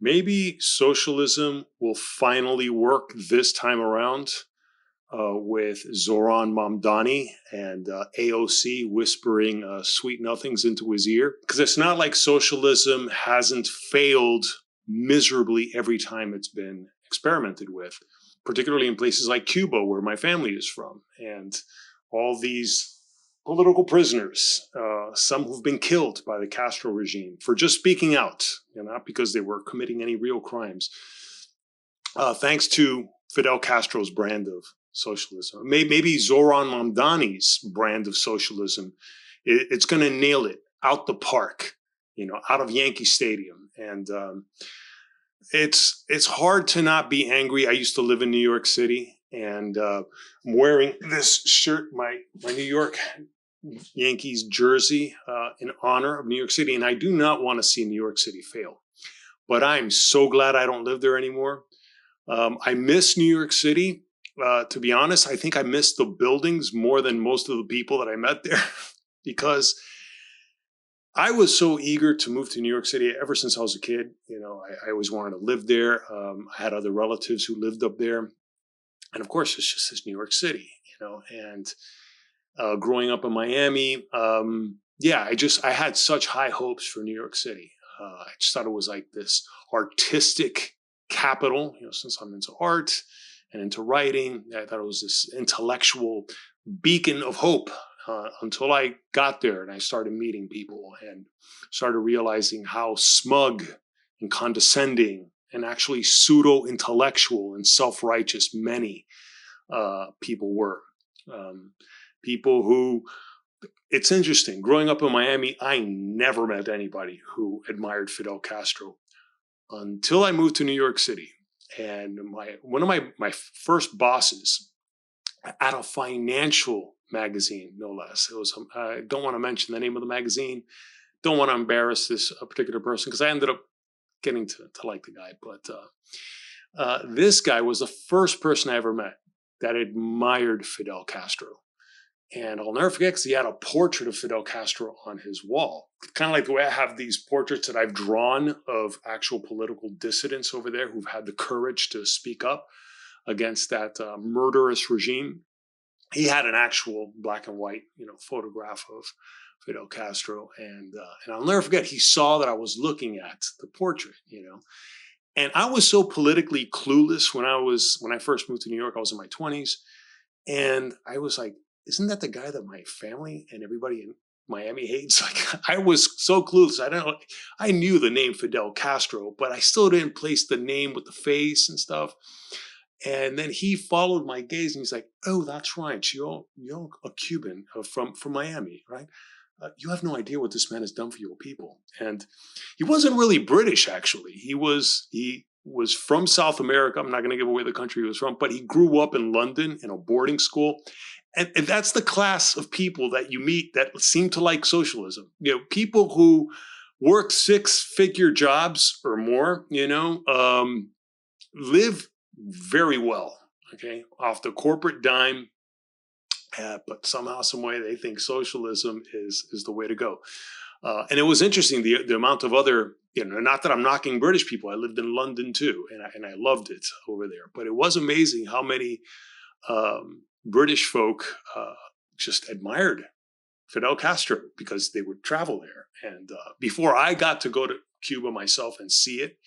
Maybe socialism will finally work this time around with Zoran Mamdani and AOC whispering sweet nothings into his ear. Because it's not like socialism hasn't failed miserably every time it's been experimented with, particularly in places like Cuba, where my family is from, and all these political prisoners, some who've been killed by the Castro regime for just speaking out, not because they were committing any real crimes, thanks to Fidel Castro's brand of socialism. Maybe Zoran Mamdani's brand of socialism, it's going to nail it out the park, out of Yankee Stadium. And it's hard to not be angry. I used to live in New York City, and I'm wearing this shirt, my New York Yankees jersey, in honor of New York City. And I do not want to see New York City fail. But I'm so glad I don't live there anymore. I miss New York City. To be honest, I think I miss the buildings more than most of the people that I met there because I was so eager to move to New York City ever since I was a kid. I always wanted to live there. I had other relatives who lived up there. And of course, it's just this New York City, and growing up in Miami, I had such high hopes for New York City. I just thought it was like this artistic capital, since I'm into art and into writing. I thought it was this intellectual beacon of hope until I got there and I started meeting people and started realizing how smug and condescending and actually pseudo-intellectual and self-righteous many people were. People who, it's interesting, growing up in Miami, I never met anybody who admired Fidel Castro until I moved to New York City. And one of my first bosses at a financial magazine, no less. It was, I don't want to mention the name of the magazine. Don't want to embarrass this particular person because I ended up getting to like the guy. But this guy was the first person I ever met that admired Fidel Castro. And I'll never forget because he had a portrait of Fidel Castro on his wall. Kind of like the way I have these portraits that I've drawn of actual political dissidents over there who've had the courage to speak up against that murderous regime. He had an actual black and white, photograph of Fidel Castro. And I'll never forget, he saw that I was looking at the portrait, And I was so politically clueless when I first moved to New York. I was in my 20s. And I was like, isn't that the guy that my family and everybody in Miami hates? Like, I was so clueless. I knew the name Fidel Castro, but I still didn't place the name with the face and stuff. And then he followed my gaze and he's like, oh, that's right. You're a Cuban from Miami, right? You have no idea what this man has done for your people. And he wasn't really British, actually. He was from South America. I'm not going to give away the country he was from, but he grew up in London in a boarding school. And that's the class of people that you meet that seem to like socialism. People who work 6-figure jobs or more, live very well, okay, off the corporate dime. But somehow, some way, they think socialism is the way to go. And it was interesting, the amount of other, not that I'm knocking British people. I lived in London too, and I loved it over there. But it was amazing how many British folk just admired Fidel Castro because they would travel there. And before I got to go to Cuba myself and see it,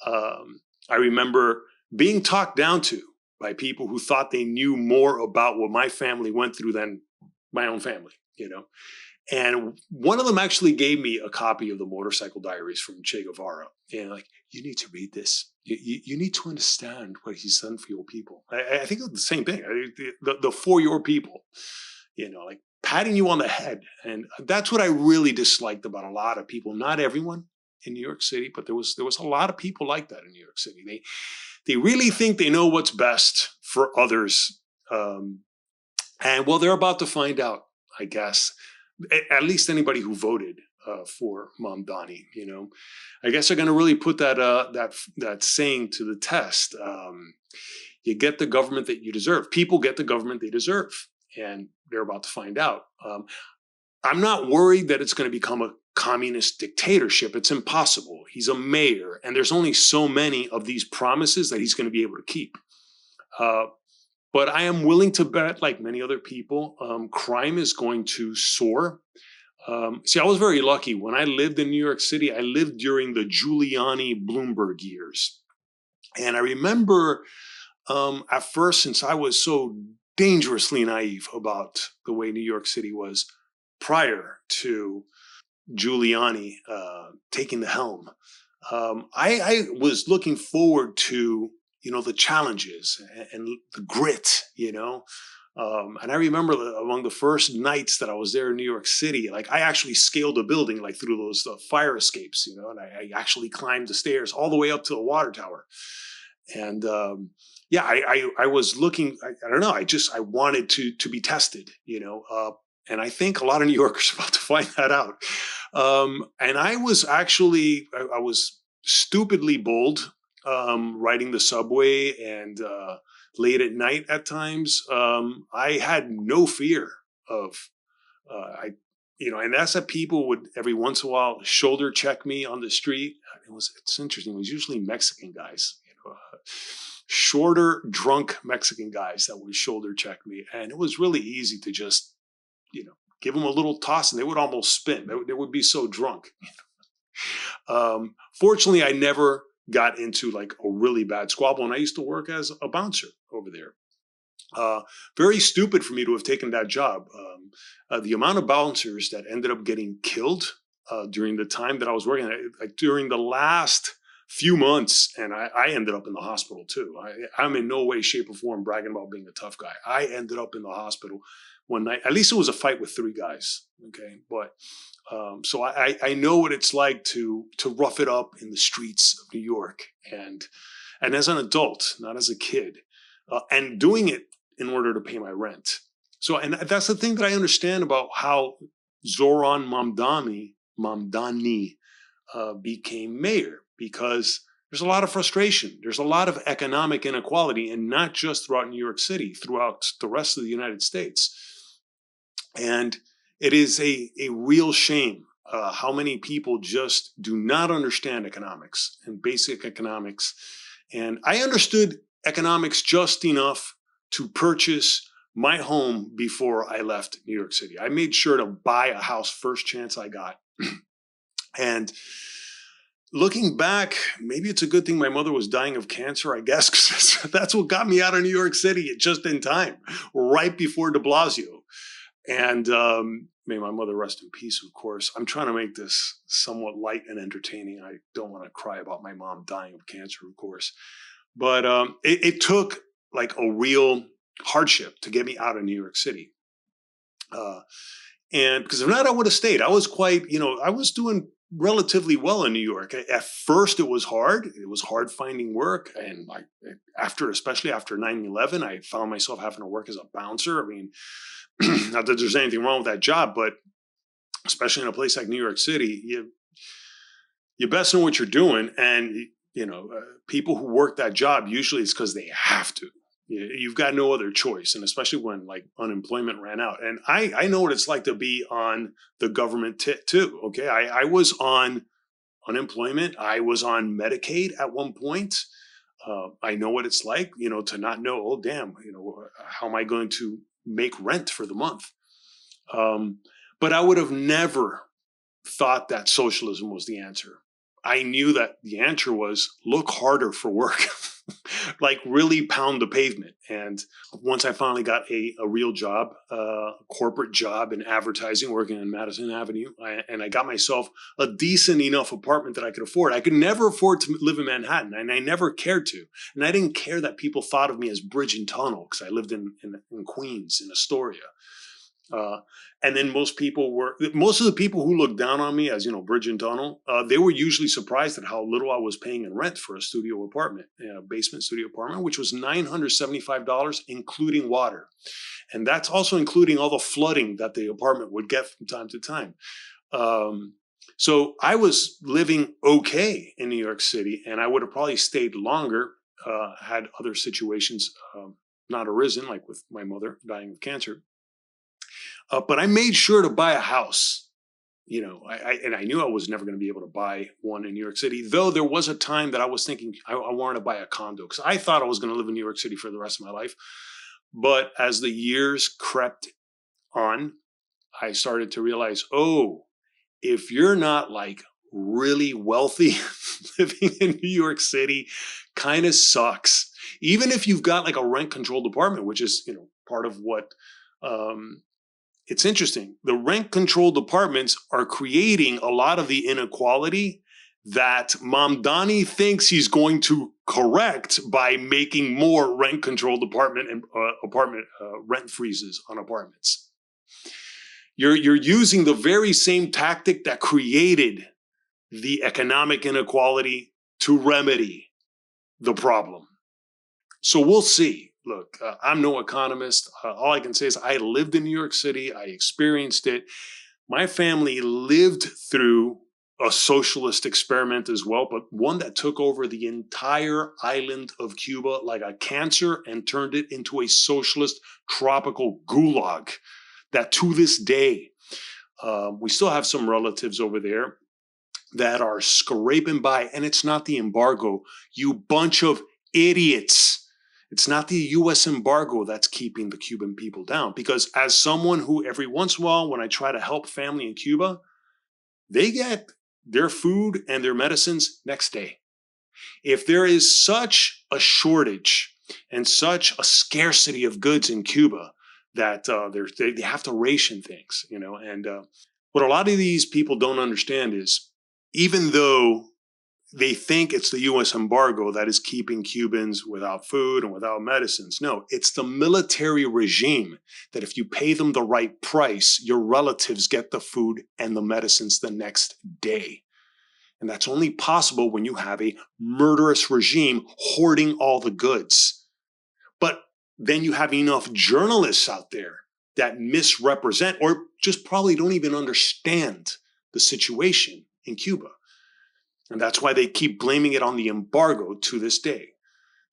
I remember being talked down to by people who thought they knew more about what my family went through than my own family, And one of them actually gave me a copy of the Motorcycle Diaries from Che Guevara. And like, you need to read this. You need to understand what he's done for your people. I think it's the same thing. The for your people, like patting you on the head. And that's what I really disliked about a lot of people. Not everyone in New York City, but there was a lot of people like that in New York City. They really think they know what's best for others. And well, they're about to find out, I guess. At least anybody who voted for Mamdani, I guess they're going to really put that saying to the test. You get the government that you deserve. People get the government they deserve, and they're about to find out. I'm not worried that it's going to become a communist dictatorship. It's impossible. He's a mayor, and there's only so many of these promises that he's going to be able to keep. Uh, but I am willing to bet, like many other people, crime is going to soar. See, I was very lucky. When I lived in New York City, I lived during the Giuliani Bloomberg years. And I remember at first, since I was so dangerously naive about the way New York City was prior to Giuliani taking the helm, I was looking forward to the challenges and the grit, and I remember among the first nights that I was there in New York City, like I actually scaled a building like through those fire escapes, and I actually climbed the stairs all the way up to the water tower. And yeah, I was looking. I don't know. I wanted to be tested, and I think a lot of New Yorkers are about to find that out. And I was actually I was stupidly bold riding the subway and late at night at times. I had no fear of I. And that's that people would every once in a while shoulder check me on the street. It's interesting. It was usually Mexican guys, shorter, drunk Mexican guys that would shoulder check me. And it was really easy to just, give them a little toss and they would almost spin. They would be so drunk. Fortunately, I never got into like a really bad squabble. And I used to work as a bouncer over there. Very stupid for me to have taken that job. The amount of bouncers that ended up getting killed during the time that I was working, like during the last few months, and I ended up in the hospital too. I'm in no way, shape, or form bragging about being a tough guy. I ended up in the hospital one night. At least it was a fight with 3 guys. Okay, but so I know what it's like to rough it up in the streets of New York, and as an adult, not as a kid, and doing it in order to pay my rent. So, and that's the thing that I understand about how Zoran Mamdani became mayor, because there's a lot of frustration. There's a lot of economic inequality, and not just throughout New York City, throughout the rest of the United States. And it is a real shame how many people just do not understand economics and basic economics. And I understood economics just enough to purchase my home before I left New York City. I made sure to buy a house first chance I got. And looking back, maybe it's a good thing my mother was dying of cancer, I guess, because that's what got me out of New York City just in time, right before de Blasio. And may my mother rest in peace, of course. I'm trying to make this somewhat light and entertaining. I don't want to cry about my mom dying of cancer, of course. But it took like a real hardship to get me out of New York City. And because if not, I would have stayed. I was quite, I was doing relatively well in New York. At first, it was hard. It was hard finding work. And especially after 9/11, I found myself having to work as a bouncer. I mean, not that there's anything wrong with that job, but especially in a place like New York City, you best know what you're doing. And, people who work that job, usually it's because they have to. You've got no other choice. And especially when like unemployment ran out. And I know what it's like to be on the government tit too. Okay. I was on unemployment. I was on Medicaid at one point. I know what it's like, to not know, oh, damn, how am I going to make rent for the month? But I would have never thought that socialism was the answer. I knew that the answer was look harder for work, like really pound the pavement. And once I finally got a real job, a corporate job in advertising, working on Madison Avenue, and I got myself a decent enough apartment that I could afford. I could never afford to live in Manhattan, and I never cared to. And I didn't care that people thought of me as bridge and tunnel, because I lived in Queens, in Astoria. And then most of the people who looked down on me as, bridge and tunnel, they were usually surprised at how little I was paying in rent for a studio apartment, a basement studio apartment, which was $975, including water. And that's also including all the flooding that the apartment would get from time to time. So I was living okay in New York City, and I would have probably stayed longer had other situations not arisen, like with my mother dying of cancer. But I made sure to buy a house. And I knew I was never going to be able to buy one in New York City, though there was a time that I was thinking I wanted to buy a condo because I thought I was going to live in New York City for the rest of my life. But as the years crept on, I started to realize, oh, if you're not like really wealthy, living in New York City kind of sucks. Even if you've got like a rent controlled apartment, which is, part of what it's interesting. The rent controlled apartments are creating a lot of the inequality that Mamdani thinks he's going to correct by making more rent controlled apartment rent freezes on apartments. You're using the very same tactic that created the economic inequality to remedy the problem. So we'll see. Look, I'm no economist. All I can say is I lived in New York City. I experienced it. My family lived through a socialist experiment as well, but one that took over the entire island of Cuba like a cancer and turned it into a socialist tropical gulag that to this day, we still have some relatives over there that are scraping by, and it's not the embargo, you bunch of idiots. It's not the US embargo that's keeping the Cuban people down. Because as someone who every once in a while, when I try to help family in Cuba, they get their food and their medicines next day. If there is such a shortage and such a scarcity of goods in Cuba that they have to ration things, and what a lot of these people don't understand is even though they think it's the US embargo that is keeping Cubans without food and without medicines. No, it's the military regime that if you pay them the right price, your relatives get the food and the medicines the next day. And that's only possible when you have a murderous regime hoarding all the goods. But then you have enough journalists out there that misrepresent or just probably don't even understand the situation in Cuba. And that's why they keep blaming it on the embargo to this day.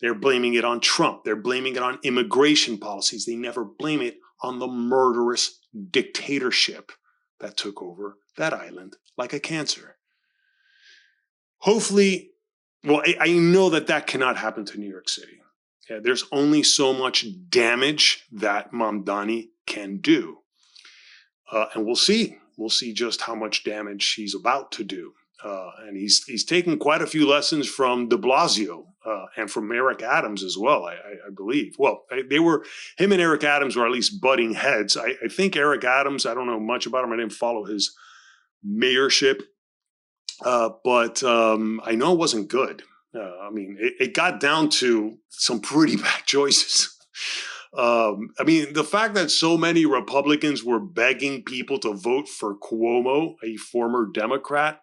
They're blaming it on Trump. They're blaming it on immigration policies. They never blame it on the murderous dictatorship that took over that island like a cancer. Hopefully, well, I know that cannot happen to New York City. Yeah, there's only so much damage that Mamdani can do. And we'll see. We'll see just how much damage he's about to do. And he's taken quite a few lessons from de Blasio and from Eric Adams as well, I believe. Well, him and Eric Adams were at least butting heads. I think Eric Adams, I don't know much about him. I didn't follow his mayorship. But I know it wasn't good. It got down to some pretty bad choices. The fact that so many Republicans were begging people to vote for Cuomo, a former Democrat,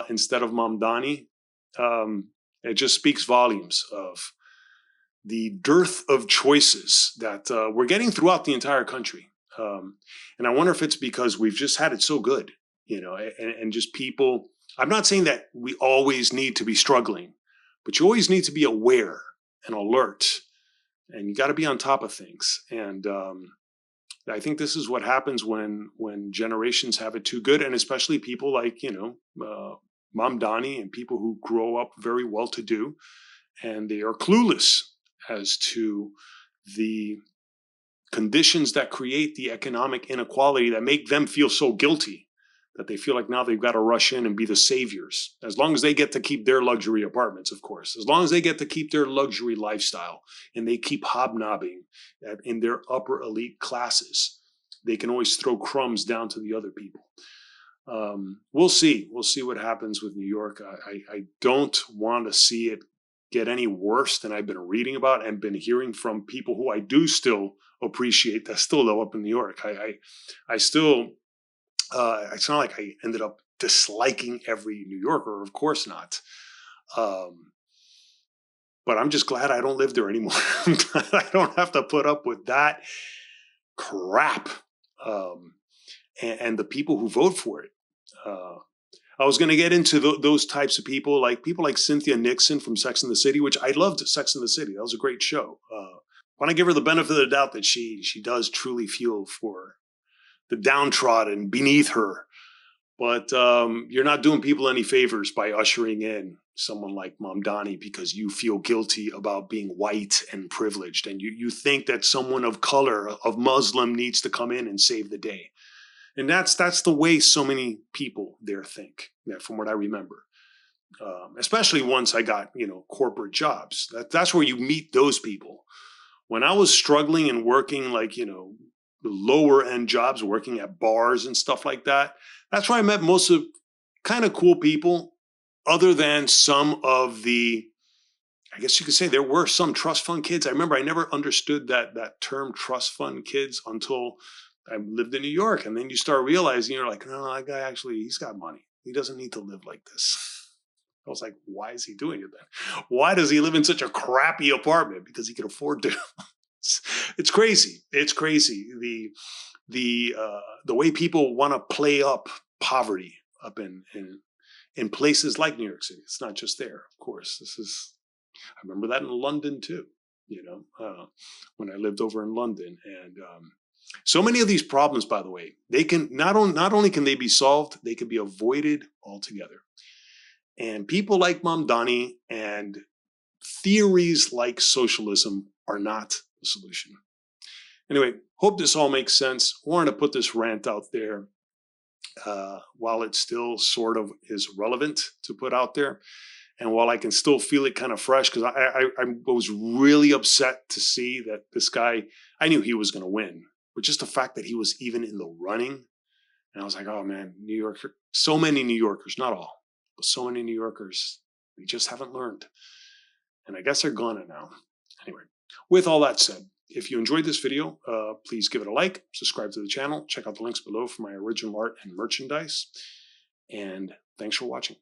instead of Mamdani, it just speaks volumes of the dearth of choices that we're getting throughout the entire country. And I wonder if it's because we've just had it so good, and just people. I'm not saying that we always need to be struggling, but you always need to be aware and alert, and you got to be on top of things. And I think this is what happens when generations have it too good, and especially people like Mamdani and people who grow up very well to do, and they are clueless as to the conditions that create the economic inequality that make them feel so guilty that they feel like now they've got to rush in and be the saviors. As long as they get to keep their luxury apartments, of course. As long as they get to keep their luxury lifestyle and they keep hobnobbing in their upper elite classes, they can always throw crumbs down to the other people. We'll see. We'll see what happens with New York. I don't want to see it get any worse than I've been reading about and been hearing from people who I do still appreciate that still live up in New York. I still... it's not like I ended up disliking every New Yorker, of course not. But I'm just glad I don't live there anymore. I'm glad I don't have to put up with that crap. And the people who vote for it. I was going to get into those types of people like Cynthia Nixon from Sex and the City, which I loved Sex and the City. That was a great show. I want to give her the benefit of the doubt that she does truly feel for the downtrodden beneath her. But you're not doing people any favors by ushering in someone like Mamdani because you feel guilty about being white and privileged, and you think that someone of color, of Muslim, needs to come in and save the day. And that's the way so many people there think. Yeah, from what I remember, especially once I got corporate jobs. That's where you meet those people. When I was struggling and working like the lower end jobs, working at bars and stuff like that, that's where I met most of kind of cool people. Other than some of the, I guess you could say there were some trust fund kids. I remember I never understood that term trust fund kids until I lived in New York. And then you start realizing you're like, no, that guy actually, he's got money. He doesn't need to live like this. I was like, why is he doing it then? Why does he live in such a crappy apartment? Because he can afford to. It's crazy. It's crazy. The way people want to play up poverty up in places like New York City. It's not just there, of course. I remember that in London too. When I lived over in London, and so many of these problems, by the way, they can not only can they be solved, they can be avoided altogether. And people like Mamdani and theories like socialism are not the solution. Anyway, hope this all makes sense. Wanted to put this rant out there while it still sort of is relevant to put out there. And while I can still feel it kind of fresh, because I was really upset to see that this guy, I knew he was going to win, but just the fact that he was even in the running. And I was like, oh man, New Yorker, so many New Yorkers, not all, but so many New Yorkers, we just haven't learned. And I guess they're gonna now. Anyway, with all that said, if you enjoyed this video, please give it a like, subscribe to the channel, check out the links below for my original art and merchandise. And thanks for watching.